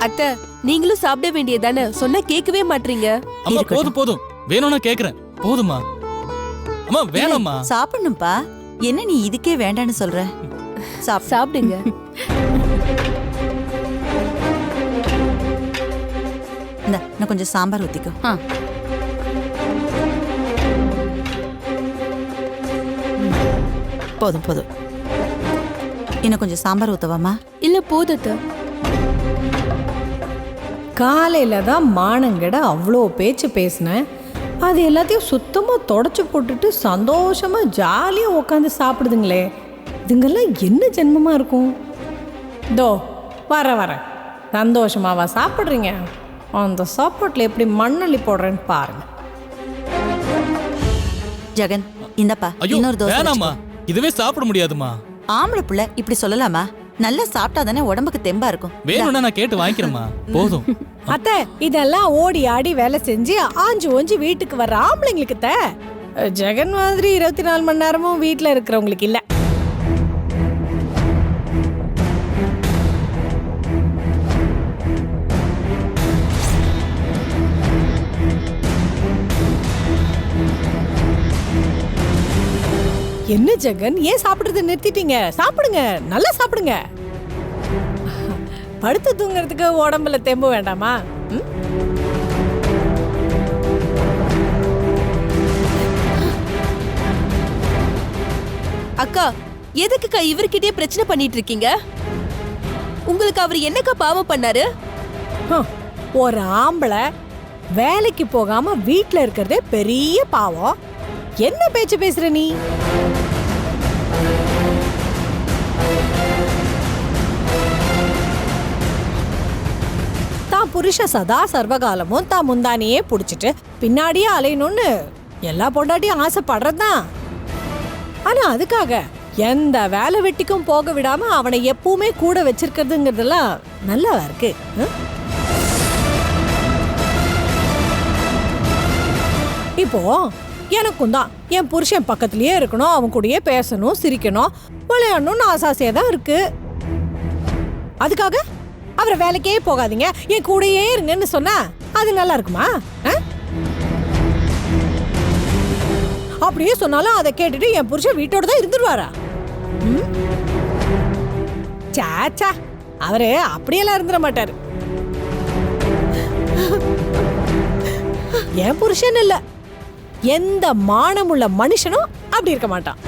அத்தை, நீங்களும் சாப்பிட வேண்டியதானே? சொன்னா கேட்கவே மாட்டீங்க. அம்மா போதும் போதும், வேணும்னா கேக்குறேன். போதுமா அம்மா? வேணாம்மா. சாப்பிடணும்ப்பா. என்ன நீ இதுக்கே வேண்டான்னு சொல்ற? சாப்பிடுங்க. நான் கொஞ்சம் சாம்பார் ஊத்திக்கோ. போதும் போதும். இன்னும் கொஞ்சம் சாம்பார் ஊத்தவாமா? இல்ல போதத்த. காலையில தான் மானங்கட அவ்வளோ பேச்சு பேசினேன். அது எல்லாத்தையும் சுத்தமாக தொடச்சி போட்டுட்டு சந்தோஷமாக ஜாலியாக உட்காந்து சாப்பிடுதுங்களே. இதுங்கெல்லாம் என்ன ஜென்மமாக இருக்கும்? தோ வர சந்தோஷமாவா சாப்பிட்றீங்க? அந்த சாப்பாட்டில் எப்படி மண்ணள்ளி போடுறேன்னு பாருங்க. ஜெகன், இந்தப்பா இன்னொரு தோசை. வேணாம்மா, இதுவே சாப்பிட முடியாதுமா. ஆம்பளை புள்ள இப்படி சொல்லலாமா? நல்லா சாப்பிட்டா தானே உடம்புக்கு தெம்பா இருக்கும். வேணும்னா நான் கேட்டு வாங்கிக்கிறேம்மா. போதும் அத்தை, இதெல்லாம் ஓடி ஆடி வேலை செஞ்சு ஆஞ்சு ஓஞ்சு வீட்டுக்கு வர்ற ஆம்பளைங்களுக்கு ஜெகன் மாதிரி 24 மணி நேரமும் வீட்டில் இருக்கிறவங்களுக்கு இல்லை. என்ன ஜெகன், ஏன் சாப்பிடுறத நிறுத்திட்டீங்க? சாப்பிடுங்க, நல்லா சாப்பிடுங்க. படுத்து தூங்குறதுக்கு உடம்புல தெம்பு வேண்டாமா? அக்கா, எதுக்குக்கா இவர்கிட்டயே பிரச்சனை பண்ணிட்டு இருக்கீங்க? உங்களுக்கு அவர் என்னக்கா பாவம் பண்ணாரு? ஒரு ஆம்பளை வேலைக்கு போகாம வீட்டுல இருக்கிறதே பெரிய பாவம். என்ன பேச்சு பேசுற நீ? தான் புருஷ சதா சர்வகாலமும் தான் முந்தானியே புடிச்சிட்டு பின்னாடியே அலையணும்னு எல்லா பொண்டாட்டியும் ஆசைப்படுறதுதான். ஆனா அதுக்காக எந்த வேலை வெட்டிக்கும் போக விடாம அவனை எப்பவுமே கூட வச்சிருக்கிறதுங்கிறதெல்லாம் நல்லா இருக்கு. இப்போ எனக்கும் தான் என் புருஷன் பக்கத்துலயே இருக்கணும், அவன் கூடயே பேசணும், சிரிக்கணும், விளையாடணும்னு ஆசாசியா தான் இருக்கு. அதுக்காக அவரை வேலைக்கே போகாதீங்க, என் கூடயே இருங்கன்னு சொன்னா அது நல்லா இருக்குமா? அப்படியே சொன்னாலும் அதை கேட்டுட்டு என் புருஷன் வீட்டோட தான் இருந்துருவாரா? சாச்சா, அவரு அப்படியெல்லாம் இருந்துட மாட்டாரு. என் புருஷன் இல்ல, எந்த மானமுள்ள மனுஷனும் அப்படி இருக்க மாட்டான்.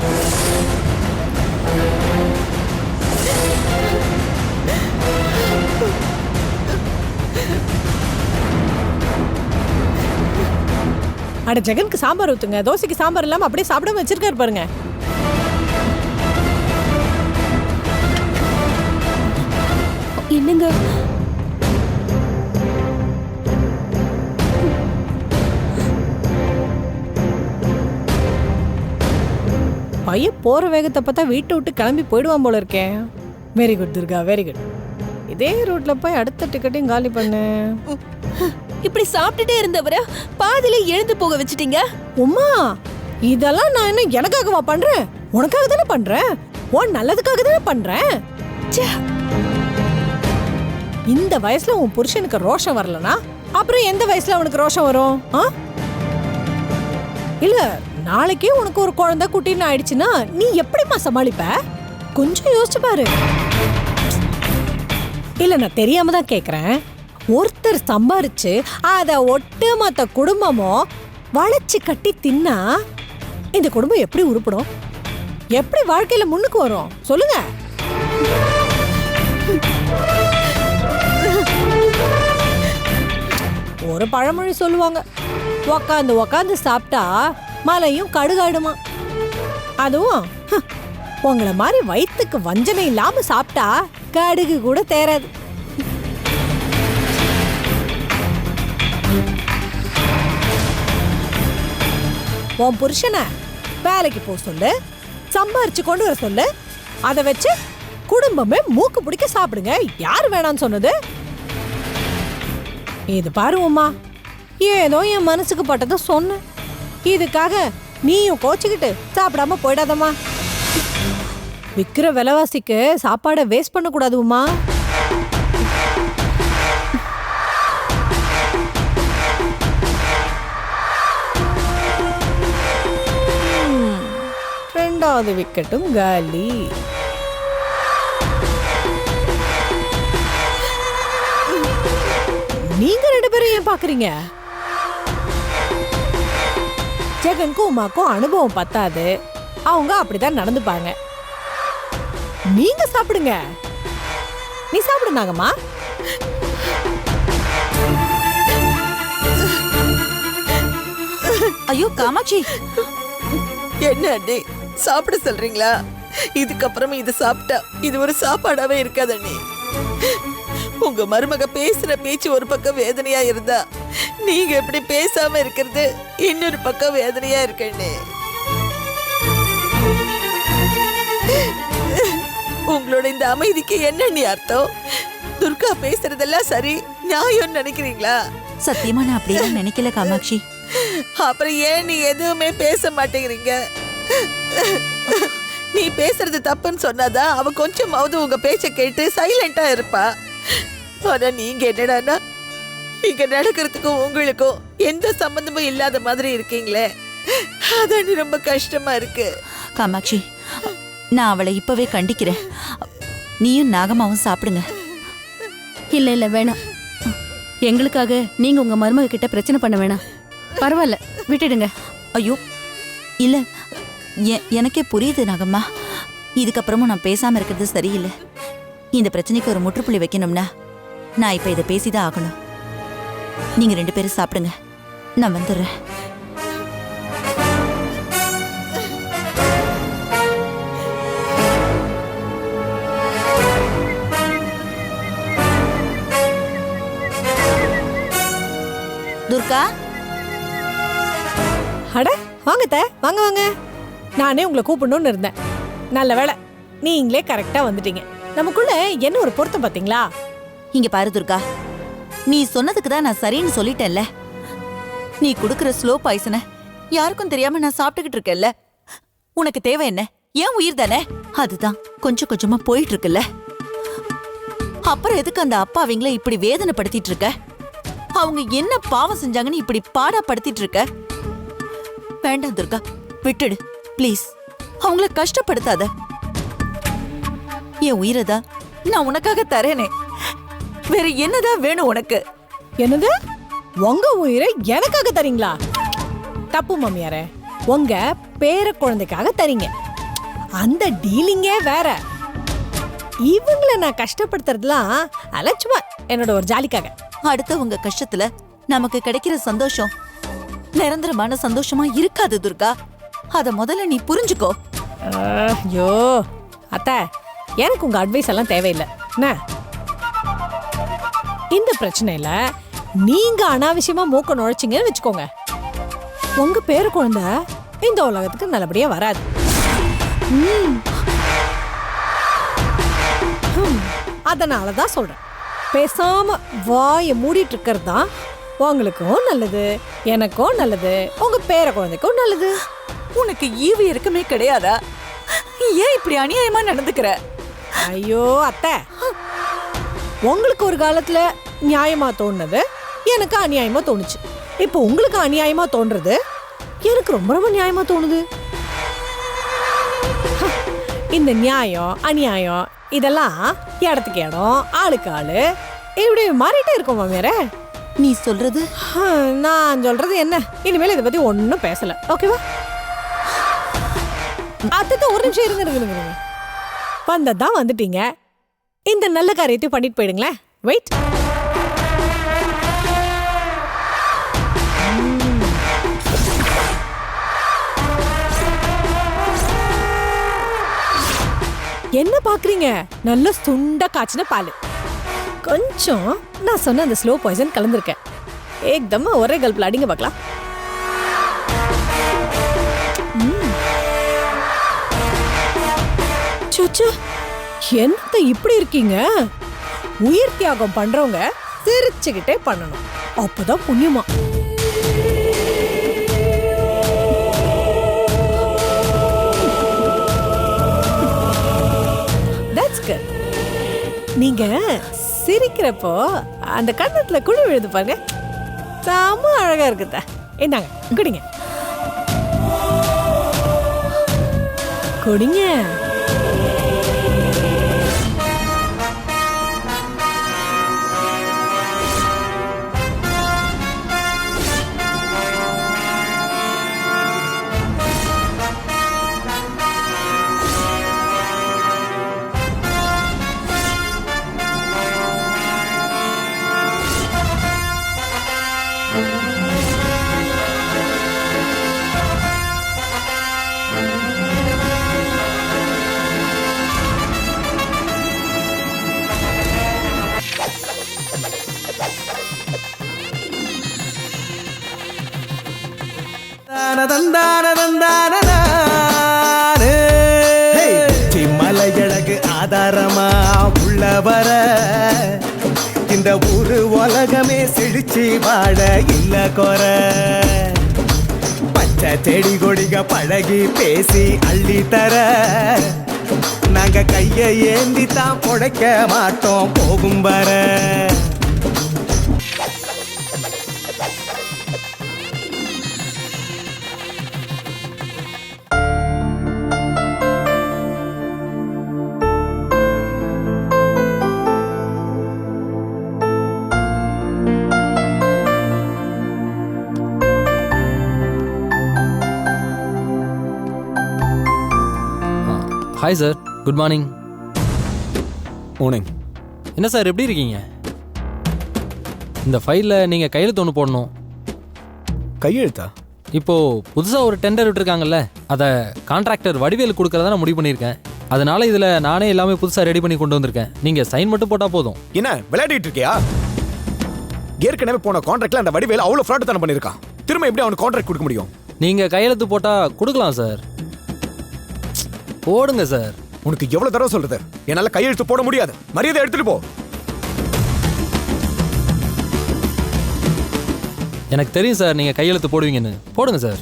அட ஜெகனுக்கு சாம்பார் ஊத்துங்க. தோசைக்கு சாம்பார் இல்லாம அப்படியே சாப்பிடாம வச்சிருக்காரு பாருங்க. என்னங்க? பையன் போற வேகத்தை பார்த்தா வீட்டை விட்டு கிளம்பி போயிடுவான் போல இருக்கேன். Very good Durga, very good. இதே ரூட்ல போய் அடுத்த டிக்கெட்டையும் காலி பண்ணு. இப்படி சாப்பிட்டுட்டே இருந்தவர பாதியில எழுந்து போக வச்சிட்டீங்க. உம்மா, இதெல்லாம் நான் என்ன எனக்காகவா பண்றேன்? உனக்காக தானே பண்றேன். உன் நல்லதுக்காக தானே பண்றேன். இந்த வயசுல உன் புருஷனுக்கு ரோஷம் வரலனா அப்புறம் எந்த வயசுல அவனுக்கு ரோஷம் வரும்? இல்ல, நாளைக்கே உனக்கு ஒரு குழந்தை குட்டின்னு ஆயிடுச்சுன்னா நீ எப்படிமா சமாளிப்ப? கொஞ்சம் யோசிச்சு பாரு. இல்ல, நான் தெரியாம தான் கேக்குறேன். ஒருத்தர் சம்பாரிச்சு அத ஒட்டுமொத்த குடும்பமும் வளைச்சு கட்டி தின்னா இந்த குடும்பம் எப்படி உருப்படும்? எப்படி வாழ்க்கையில முன்னுக்கு வரும் சொல்லுங்க? ஒரு பழமொழி சொல்லுவாங்க, உக்காந்து உக்காந்து சாப்பிட்டா மலையும் கடுகாடுமா. அதுவும் உங்களை மாதிரி வயிற்றுக்கு வஞ்சனை இல்லாம சாப்பிட்டா கடுகு கூட தேராது. உன் புருஷனை வேலைக்கு போக சொல்லு, சம்பாரிச்சு கொண்டு வர சொல்லு. அதை வச்சு குடும்பமே மூக்கு பிடிக்க சாப்பிடுங்க. யாரு வேணான்னு சொன்னது? இது பாரு உமா, ஏதோ என் மனசுக்கு பட்டதை சொன்ன. இதுக்காக நீயும் கோச்சுக்கிட்டு சாப்பிடாம போயிடாதம்மா. விக்கிற விலைவாசிக்கு சாப்பாடை வேஸ்ட் பண்ண கூடாது உமா. ரெண்டாவது விக்கெட்டும் காலி. நீங்க 2 பேரும் ஏன் பாக்குறீங்க? ஜெகனுக்கும் உமாக்கும் அனுபவம் பத்தாது, அவங்க அப்படிதான் நடந்துப்பாங்க. நீங்க சாப்பிடுங்க. நீ சாப்பிடுனாங்கம்மா. ஐயோ காமாட்சி, என்ன அண்ணே, சாப்பிட சொல்றீங்களா? இதுக்கப்புறமா இது சாப்பிட்டா இது ஒரு சாப்பாடாவே இருக்காது அண்ணே. உங்க மருமக பேசுற பேச்சு ஒரு பக்கம் வேதனையா இருந்தா, நீங்க எப்படி பேசாம இருக்கிறது இன்னொரு பக்கம் வேதனையா இருக்கண்ணே. உங்களோட இந்த அமைதிக்கு என்ன நீ அர்த்தம்? துர்கா பேசுறதெல்லாம் சரி நியாயம் நினைக்கிறீங்களா? சத்தியமா நான் அப்படியே நினைக்கல காமாட்சி. அப்புறம் ஏன் நீ எதுவுமே பேச மாட்டேங்கிறீங்க? நீ பேசுறது தப்புன்னு சொன்னாதான் அவ கொஞ்சமாவது உங்க பேச்ச கேட்டு சைலண்டா இருப்பா. ஆனா நீங்க என்னடான்னா, இங்க நடக்கிறதுக்கும் உங்களுக்கும் எந்த சம்பந்தமும் இல்லாத மாதிரி இருக்கீங்களே, அதான் ரொம்ப கஷ்டமா இருக்கு. காமாட்சி, நான் அவளை இப்பவே கண்டிக்கிறேன். நீயும் நாகமாவும் சாப்பிடுங்க. இல்ல இல்ல வேணாம். எங்களுக்காக நீங்க உங்க மருமக கிட்ட பிரச்சனை பண்ண வேணாம். பரவாயில்ல, விட்டுடுங்க. ஐயோ இல்ல, எனக்கே புரியுது நாகம்மா. இதுக்கப்புறமும் நான் பேசாம இருக்கிறது சரியில்லை. இந்த பிரச்சனைக்கு ஒரு முற்றுப்புள்ளி வைக்கணும்னா நான் இப்ப இதை பேசிதான் ஆகணும். நீங்க 2 பேரும் சாப்பிடுங்க, நான் வந்துடுறேன். துர்கா, அட வாங்க வாங்க வாங்க. நானே உங்களை கூப்பிடணும்னு இருந்தேன். நல்ல வேளை நீங்களே கரெக்டா வந்துட்டீங்க. நமக்குள்ள என்ன ஒரு பொருத்தம் பாத்தீங்களா? இங்க பாரு துர்கா, நீ சொன்னதுக்கு தான் நான் சரின்னு சொல்லிட்டேன்ல. நீ குடுக்கிற ஸ்லோ பாய்சனை யாருக்கும் தெரியாம நான் சாப்பிட்டுக்கிட்டு இருக்கேன்ல. உனக்கு தேவை என்ன? ஏன் உயிர் தானே? அதுதான் கொஞ்சம் கொஞ்சமா போயிட்டு இருக்குல்ல. அப்புறம் எதுக்கு அந்த அப்பாவிங்களை இப்படி வேதனைப்படுத்திட்டு இருக்க? அவங்க என்ன பாவம் செஞ்சாங்கன்னு இப்படி பாடாப்படுத்திட்டு இருக்க? வேண்டாம் துர்கா, விட்டுடு ப்ளீஸ். அவங்கள கஷ்டப்படுத்தாத. என் உயிரதான் நான் உனக்காக தரேனே. வேற என்னதான் வேணும் உனக்கு? என்னது? உங்க உயிரை எனக்காக தரீங்களா? தப்பு மாமியாரே. உங்க பேர குழந்தைக்காக தரீங்க. அந்த டீலிங்கே வேற. இவங்கள நான் கஷ்டப்படுத்துறதுலாம் அலட்சுமா என்னோட ஒரு ஜாலிக்காக. அடுத்தவங்க கஷ்டத்துல நமக்கு கிடைக்கிற சந்தோஷம் நிரந்தரமான சந்தோஷமா இருக்காது துர்கா. அத முதல்ல நீ புரிஞ்சுக்கோ. ஐயோ அத்தை, எனக்கு உங்க அட்வைஸ் எல்லாம் தேவையில்லை. என்ன இந்த பிரச்சனையில நீங்க அனாவசியமா மூக்க நுழைச்சிங்கன்னு வச்சுக்கோங்க, உங்க பேர குழந்தை இந்த உலகத்துக்கு நல்லபடியா வராது. அதனாலதான் சொல்றேன், பேசாம வாயை மூடிட்டு இருக்கிறது தான் உங்களுக்கும் நல்லது, எனக்கும் நல்லது, உங்க பேர குழந்தைக்கும் நல்லது. உனக்கு ஈவு இருக்குமே கிடையாதா? ஏன் இப்படி அநியாயமா நடந்துக்கிற? ஐயோ அத்தை, உங்களுக்கு ஒரு காலத்துல நியாயமா தோணுது, எனக்கு அநியாயமா தோணுச்சு. இப்போ உங்களுக்கு அநியாயமா தோன்றது எனக்கு ரொம்ப ரொம்ப நியாயமா தோணுது. இந்த நியாயம் அநியாயம் இதெல்லாம் இடத்துக்கு இடம், ஆளுக்கு ஆளு இப்படி மாறிட்டே இருக்கும் மாமியாரே. நீ சொல்றது? நான் சொல்றது என்ன, இனிமேல் இதை பத்தி ஒன்னும் பேசல, ஓகேவா? அத்தை ஒரு நிமிஷம் இருங்க. வந்ததான் வந்துட்டீங்க, இந்த நல்ல காரியத்தை பண்ணிட்டு போயிடுங்களேன். வெயிட். என்ன பாக்குறீங்க? நல்ல சுண்ட காய்ச்சின பால், கொஞ்சம் நான் சொன்ன அந்த ஸ்லோ பாய்சன் கலந்துருக்கேன். ஏக்தம் ஒரே கல்ப்ல அடிங்க பார்க்கலாம். என்னத்த இப்படி இருக்கீங்க? உயிர் தியாகம் பண்றவங்க சிரிச்சுக்கிட்டே பண்ணணும், அப்பதான் புண்ணியமா. நீங்க சிரிக்கிறப்போ அந்த கண்ணத்துல குழி விழுது பாருங்க, செம அழகா இருக்குதா. இந்தாங்க குடிங்க. குடிங்க. மலையழகு ஆதாரமா உள்ளவர இந்த ஊரு உலகமே செழிச்சு வாழ இல்ல குற. பச்சை செடி கொடிக பழகி பேசி அள்ளி தர நாங்க கைய ஏந்தி தான் பொழைக்க மாட்டோம் போகும் வர. Hi sir, good morning. Morning. என்ன சார் எப்படி இருக்கீங்க? இந்த ஃபைலில் நீங்கள் கையெழுத்து ஒன்று போடணும். கையெழுத்தா? இப்போது புதுசாக ஒரு டெண்டர் விட்டுருக்காங்கல்ல, அதை கான்ட்ராக்டர் வடிவேலு கொடுக்குறதா நான் முடிவு பண்ணியிருக்கேன். அதனால இதில் நானே எல்லாமே புதுசாக ரெடி பண்ணி கொண்டு வந்திருக்கேன். நீங்கள் சைன் மட்டும் போட்டால் போதும். என்ன விளையாடிட்டு இருக்கியா? ஏற்கனவே போன கான்ட்ராக்ட்ல அந்த வடிவேல அவ்வளோ ஃப்ராட் தானே பண்ணியிருக்கான். திரும்ப எப்படி அவனுக்கு கான்ட்ராக்ட் கொடுக்க முடியும்? நீங்கள் கையெழுத்து போட்டால் கொடுக்கலாம் சார். போடுங்க சார். உனக்கு எவ்வளவு தடவை சொல்றது? என்னால கையெழுத்து போட முடியாது. மரியாதை எடுத்துட்டு போ. எனக்கு தெரியும் சார் நீங்கள் கையெழுத்து போடுவீங்கன்னு. போடுங்க சார்.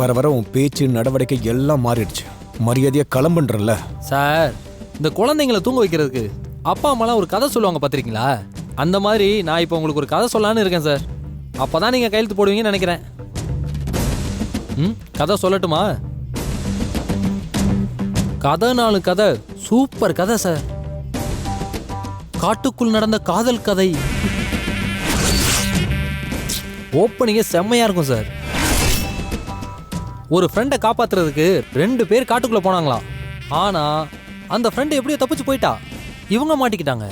வர வர உன் பேச்சு நடவடிக்கை எல்லாம் மாறிடுச்சு. மரியாதையை கிளம்புன்றல சார். இந்த குழந்தைங்களை தூங்க வைக்கிறதுக்கு அப்பா அம்மாலாம் ஒரு கதை சொல்லுவாங்க பார்த்துருக்கீங்களா? அந்த மாதிரி நான் இப்போ உங்களுக்கு ஒரு கதை சொல்லலான்னு இருக்கேன் சார். அப்போ தான் நீங்கள் கையெழுத்து போடுவீங்கன்னு நினைக்கிறேன். கதை சொல்லட்டுமா? கதை 4 கதை. சூப்பர் கதை சார். காட்டுக்குள் நடந்த காதல் கதை. ஓப்பனிங்கே செம்மையா இருக்கும் சார். ஒரு ஃப்ரெண்டை காப்பாத்துறதுக்கு 2 பேர் காட்டுக்குள்ள போனாங்களாம். ஆனா அந்த ஃப்ரெண்டு எப்படியோ தப்பிச்சு போயிட்டா. இவங்க மாட்டிக்கிட்டாங்க.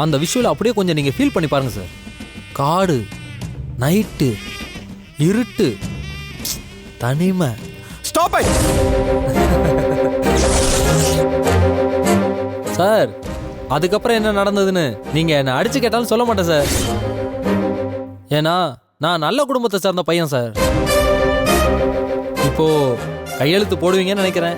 அந்த விஷுவல் அப்படியே கொஞ்சம் நீங்க ஃபீல் பண்ணி பாருங்க சார். காடு, நைட்டு, இருட்டு, தனிமை. Stop it sir. அதுக்கப்புறம் என்ன நடந்ததுன்னு நீங்க என்ன அடிச்சு கேட்டாலும் சொல்ல மாட்டேன் சார். ஏன்னா நான் நல்ல குடும்பத்தை சார்ந்த பையன் சார். இப்போ கையெழுத்து போடுவீங்கன்னு நினைக்கிறேன்.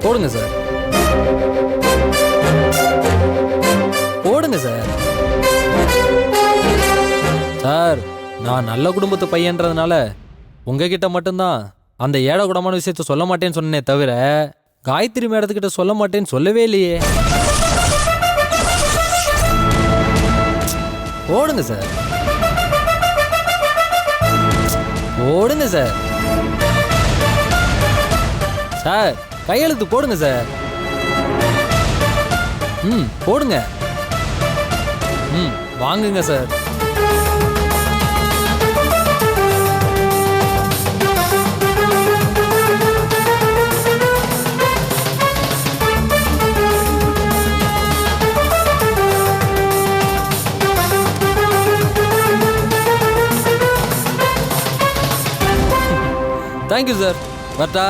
போடுங்க சார். போடுங்க சார். சார், நான் நல்ல குடும்பத்து பையன்றதுனால உங்ககிட்ட மட்டும்தான் அந்த ஏழை குடமான விஷயத்த சொல்ல மாட்டேன்னு சொன்னே தவிர காயத்ரி மேடத்துக்கிட்ட சொல்ல மாட்டேன்னு சொல்லவே இல்லையே. போடுங்க சார். போடுங்க சார். சார், கையெழுத்து போடுங்க சார். போடுங்க. வாங்குங்க சார். Thank you sir. வரட்டா?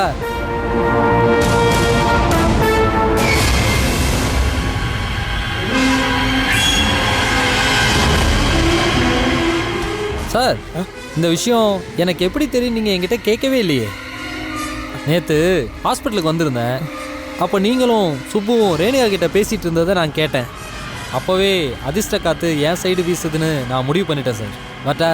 சார், இந்த விஷயம் எனக்கு எப்படி தெரியும் நீங்க என்கிட்ட கேட்கவே இல்லையே. நேத்து ஹாஸ்பிட்டலுக்கு வந்திருந்தேன். அப்போ நீங்களும் சுப்புவும் ரேணியா கிட்ட பேசிட்டு இருந்ததை நான் கேட்டேன். அப்போவே அதிர்ஷ்ட காத்து என் சைடு வீசுதுன்னு நான் முடிவு பண்ணிட்டேன் சார். வரட்டா?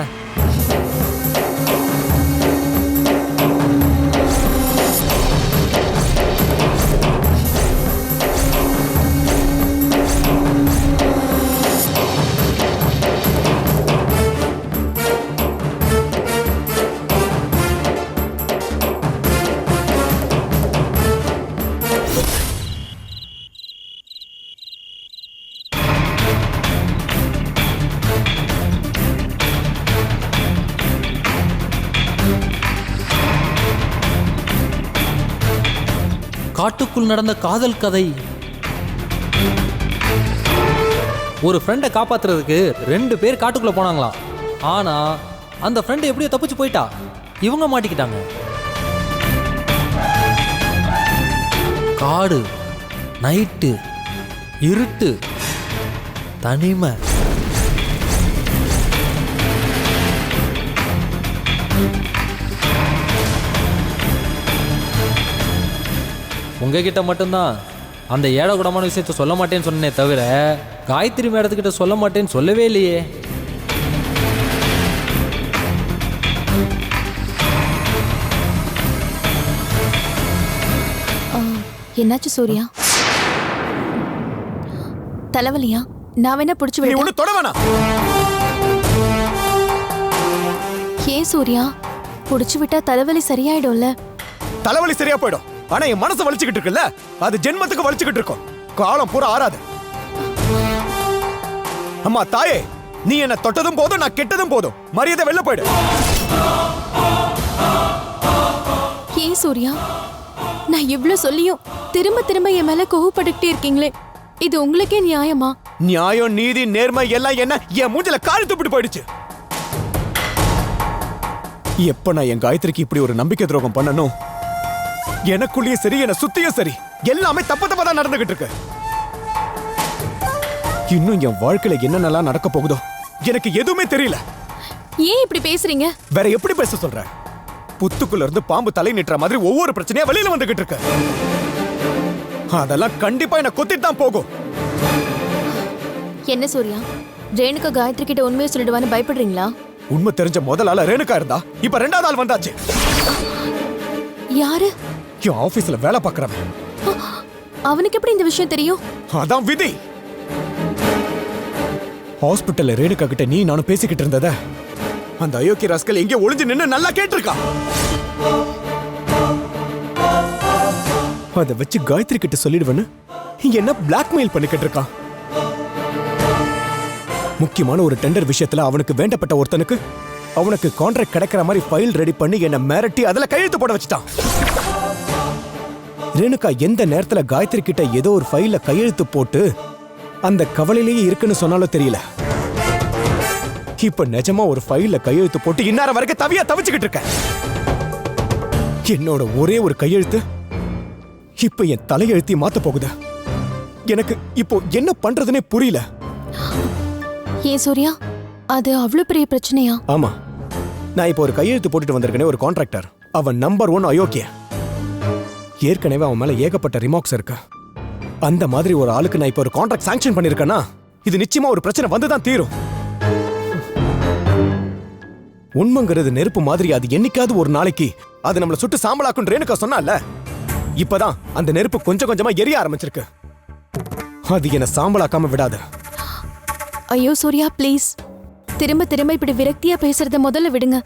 காட்டுக்குள் நடந்த காதல் கதை. ஒரு ஃப்ரெண்டை காப்பாத்துறதுக்கு 2 பேர் காட்டுக்குள்ள போனாங்களாம். ஆனா அந்த ஃப்ரெண்டு எப்படியோ தப்பிச்சு போயிட்டா. இவங்க மாட்டிக்கிட்டாங்க. காடு, நைட்டு, இருட்டு, தனிமை. உங்ககிட்ட மட்டும்தான் அந்த ஏடகுடமான விஷயத்த சொல்ல மாட்டேன்னு சொன்னே தவிர காயத்ரி மேடத்துக்கிட்ட சொல்ல மாட்டேன்னு சொல்லவே இல்லையே. என்னாச்சு சூர்யா? தலைவலியா? நான் வேணா புடிச்சு நீ ஒண்ணு தொட வேணாம். ஏன் சூர்யா? புடிச்சு விட்டா தலைவலி சரியாயிடும்ல? தலைவலி சரியா போயிடும். ஆனா என் மனசு வலிச்சுக்கிட்டு இருக்குல்ல, அது ஜென்மத்துக்கு வலிச்சுக்கிட்டு இருக்கும். காலம் பூரா ஆறாது. அம்மா தாயே, நீ என்ன தொட்டதும் போதும், நான் கெட்டதும் போதும். மரியாதை வெளில போயிடு. ஏன் சூர்யா? நான் இவ்ளோ சொல்லியும் திரும்ப திரும்ப என் மேல கோவப்பட்டுக்கிட்டே இருக்கீங்களே, இது உங்களுக்கே நியாயமா? நியாயம், நீதி, நேர்மை எல்லாம் என்ன என் மூஞ்சில கால் துப்பிட்டு போயிடுச்சு. எப்ப நான் என் காயத்ரிக்கு இப்படி ஒரு நம்பிக்கை துரோகம் பண்ணணும், எனக்குள்ளேயே சரி என்ன சுத்தியும் சரி எல்லாமே தப்பு தப்பா தான் நடந்துகிட்டு இருக்கு. இன்னும் என் வாழ்க்கையில என்னென்னலாம் நடக்க போகுதோ எனக்கு எதுவுமே தெரியல. ஏன் இப்படி பேசுறீங்க? வேற எப்படி பேச சொல்ற? புத்துக்குள்ள இருந்து பாம்பு தலை நிற்ற மாதிரி ஒவ்வொரு பிரச்சனையா வெளியில வந்துகிட்டு இருக்கு. அதெல்லாம் கண்டிப்பா என்ன கொத்திட்டு தான் போகும். என்ன சூர்யா, ரேணுகா காயத்ரி கிட்ட உண்மையை சொல்லிடுவான்னு பயப்படுறீங்களா? உண்மை தெரிஞ்ச முதல் ஆள ரேணுகா இருந்தா, இப்ப 2வது ஆள் வந்தாச்சு. யாரு? என் ஆபீஸ்ல வேலை பார்க்கறவன். அவனுக்கு எப்படி இந்த விஷயம் தெரியும்? அதான் விதி. ஹாஸ்பிட்டல்ல ரேணுகா கிட்ட நீ நானும் பேசிக்கிட்டு இருந்தத அந்த அயோக்கிய ராஸ்கல் எங்கே ஒளிஞ்சு நின்னு நல்லா கேட்டிருக்கா. அதை வச்சு காயத்ரி கிட்ட சொல்லிடுவேன்னு என்ன பிளாக்மெயில் பண்ணிக்கிட்டு இருக்கான். முக்கியமான ஒரு டெண்டர் விஷயத்துல அவனுக்கு வேண்டப்பட்ட ஒருத்தனுக்கு அவனுக்கு கான்ட்ராக்ட் கிடைக்கிற மாதிரி ஃபைல் ரெடி பண்ணி என்ன மிரட்டி அதுல கையெழுத்து போட வச்சுட்டான். ரேணுகா எந்த நேரத்துல காயத்ரி கிட்ட ஏதோ ஒரு ஃபைல்ல கையெழுத்து போட்டு அந்த கவலையிலேயே இருக்குன்னு சொன்னாலும் தெரியல. இப்ப நிஜமா ஒரு ஃபைல்ல கையெழுத்து போட்டு இந்நேரம் வரைக்கும் தவிச்சுக்கிட்டு இருக்க. என்னோட ஒரே ஒரு கையெழுத்து இப்ப என் தலையெழுத்தி மாத்த போகுது. எனக்கு இப்போ என்ன பண்றதுனே புரியல. ஏன் சூர்யா, அது அவ்வளவு பெரிய பிரச்சனையா? ஆமா, நான் இப்போ ஒரு கையெழுத்து போட்டுட்டு வந்திருக்கேனே ஒரு கான்ட்ராக்டர். அவன் நம்பர் 1 அயோக்கிய. ஏற்கனவே அவன் மேல ஏகப்பட்ட ரிமார்க்ஸ் இருக்கு. அந்த மாதிரி ஒரு ஆளுக்கு நான் இப்போ ஒரு கான்ட்ராக்ட் சாங்ஷன் பண்ணிருக்கேன்னா இது நிச்சயமா ஒரு பிரச்சனை வந்துதான் தீரும். உண்மைங்கிறது நெருப்பு மாதிரி, அது என்னைக்காவது ஒரு நாளைக்கு அது நம்மள சுட்டு சாம்பலாக்கும் ரேணுகா சொன்னால. இப்பதான் அந்த நெருப்பு கொஞ்சம் கொஞ்சமா எரிய ஆரம்பிச்சிருக்கு. அது என்ன சாம்பலாக்காம விடாது. ஐயோ சூர்யா, ப்ளீஸ் திரும்ப திரும்ப இப்படி விரக்தியா பேசுறத முதல்ல விடுங்க.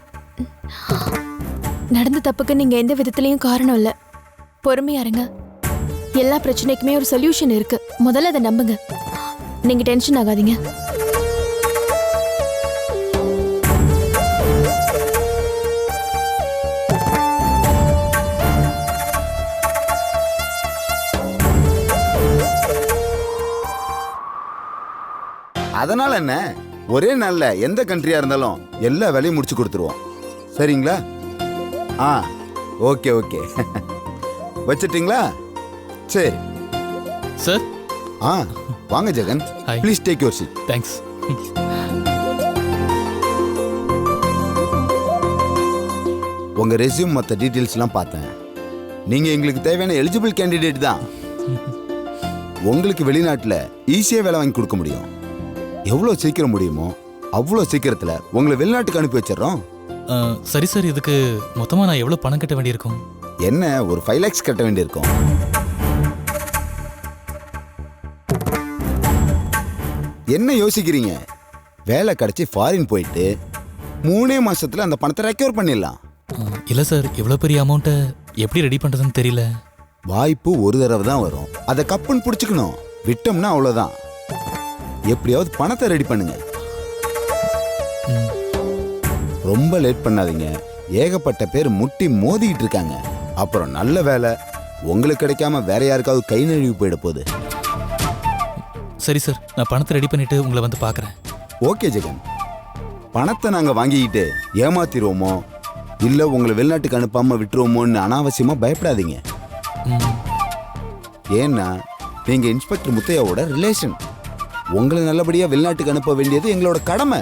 நடந்த தப்புக்கு நீங்க எந்த விதத்திலையும் காரணம் இல்ல. பொறுமையா இருங்க. எல்லா பிரச்சனைக்குமே ஒரு சொல்யூஷன் இருக்கு. முதல்ல அதை நம்புங்க. நீங்க டென்ஷன் ஆகாதீங்க. அதனால என்ன, ஒரே நாள்ல எந்த கண்ட்ரியா இருந்தாலும் எல்லா வேலையும் முடிச்சு கொடுத்துருவோம். சரிங்களா? Okay okay. வச்சிட்டீங்களா? சரி சார். வாங்க Jagan, please take your seat. Thanks. உங்க ரெஸ்யூம் மற்ற டீட்டெயில்ஸ்லாம் பார்த்தேன். நீங்க எங்களுக்கு தேவையான எலிஜிபிள் கேண்டிடேட் தான். உங்களுக்கு வெளிநாட்டில் ஈஸியாக வேலை வாங்கி கொடுக்க முடியும். எவ்வளோ சீக்கிரம் முடியுமோ அவ்வளோ சீக்கிரத்தில் உங்களை வெளிநாட்டுக்கு அனுப்பி வச்சிடறோம். சரி சார், இதுக்கு மொத்தமாக நான் எவ்வளோ பணம் கட்ட வேண்டியிருக்கும்? என்ன, ஒரு 5 lakhs கட்ட வேண்டியிருக்கும். என்ன யோசிக்கிறீங்க? வேலை கிடைச்சி ஃபாரின் போயிட்டு 3 மாசத்துல அந்த பணத்தை ரெக்கவர் பண்ணிடலாம். இல்லை சார், இவ்வளோ பெரிய அமௌண்ட்டை எப்படி ரெடி பண்ணுறதுன்னு தெரியல. வாய்ப்பு ஒரு தடவை தான் வரும், அதை கப்புன்னு பிடிச்சிக்கணும். விட்டோம்னா அவ்வளோதான். எப்படியாவது பணத்தை ரெடி பண்ணுங்க. ரொம்ப லேட் பண்ணாதீங்க. ஏகப்பட்ட பேர் முட்டி மோதிக்கிட்டு இருக்காங்க. அப்புறம் நல்ல வேலை உங்களுக்கு கிடைக்காம வேற யாருக்காவது கை நழுவி போயிட போகுது. சரி சார், நான் பணத்தை ரெடி பண்ணிட்டு உங்களை வந்து பார்க்குறேன். ஓகே ஜெகன், பணத்தை நாங்கள் வாங்கிக்கிட்டு ஏமாத்திடுவோமோ இல்லை உங்களை வெளிநாட்டுக்கு அனுப்பாமல் விட்டுருவோமோன்னு அனாவசியமாக பயப்படாதீங்க. ஏன்னா நீங்கள் இன்ஸ்பெக்டர் முத்தையாவோட ரிலேஷன். உங்களை நல்லபடியாக வெளிநாட்டுக்கு அனுப்ப வேண்டியது எங்களோட கடமை.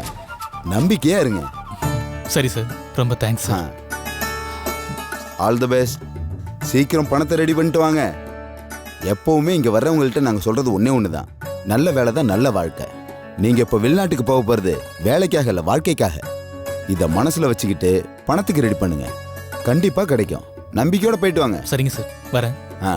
நம்பிக்கையா இருங்க. சரி சார், ரொம்ப thanks sir. All the best. சீக்கிரம் பணத்தை ரெடி பண்ணிட்டு வாங்க. எப்பவுமே இங்கே வர்றவங்கள்ட்ட நாங்கள் சொல்கிறது ஒன்று தான், நல்ல வேலை தான் நல்ல வாழ்க்கை. நீங்கள் இப்போ வெளிநாட்டுக்கு போக போகிறது வேலைக்காக இல்லை, வாழ்க்கைக்காக. இதை மனசில் வச்சுக்கிட்டு பணத்துக்கு ரெடி பண்ணுங்க. கண்டிப்பாக கிடைக்கும். நம்பிக்கையோட போயிட்டு வாங்க. சரிங்க சார், வரேன். ஆ.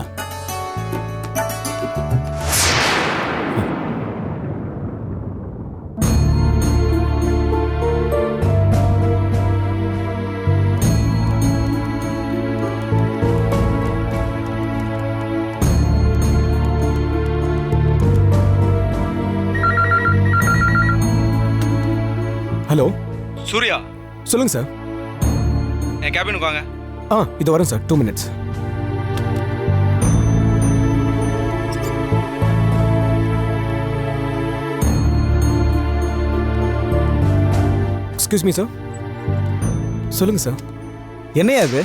ஹலோ சூர்யா, சொல்லுங்க சார். என் கேபினுக்கு வாங்க. இது வரேன் sir, 2 minutes. Excuse me sir. சொல்லுங்க சார். என்னையா இது?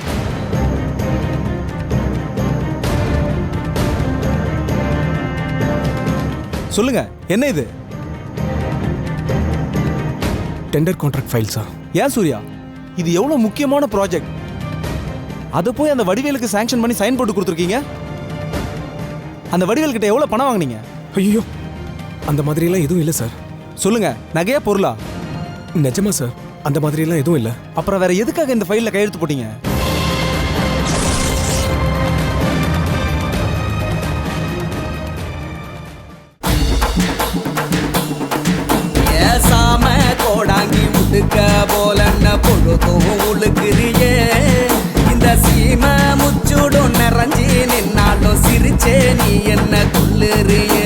சொல்லுங்க, என்ன இது? Tender contract file sir. ஏன் சூர்யா, இது எவ்வளவு முக்கியமான ப்ராஜெக்ட். அதை போய் அந்த வடிவேலுக்கு சாங்ஷன் பண்ணி சைன் போட்டு கொடுத்துருக்கீங்க. அந்த வடிவேல் கிட்ட எவ்வளவு பணம் வாங்குனீங்க? ஐயோ, அந்த மாதிரிலாம் எதுவும் இல்லை சார். சொல்லுங்க, நகையா பொருளா? நிஜமா சார், அந்த மாதிரிலாம் எதுவும் இல்லை. அப்புறம் வேற எதுக்காக இந்த ஃபைல்ல கையெழுத்து போட்டீங்க? ஏசாம கோடாங்கி முட்டுக்க போலன்ன பொழுதும் உழுக்குறியே. இந்த சீம முச்சுடும் நிறைஞ்சி நின்னாலும் சிரிச்சே நீ என்ன கொள்ளுறியே.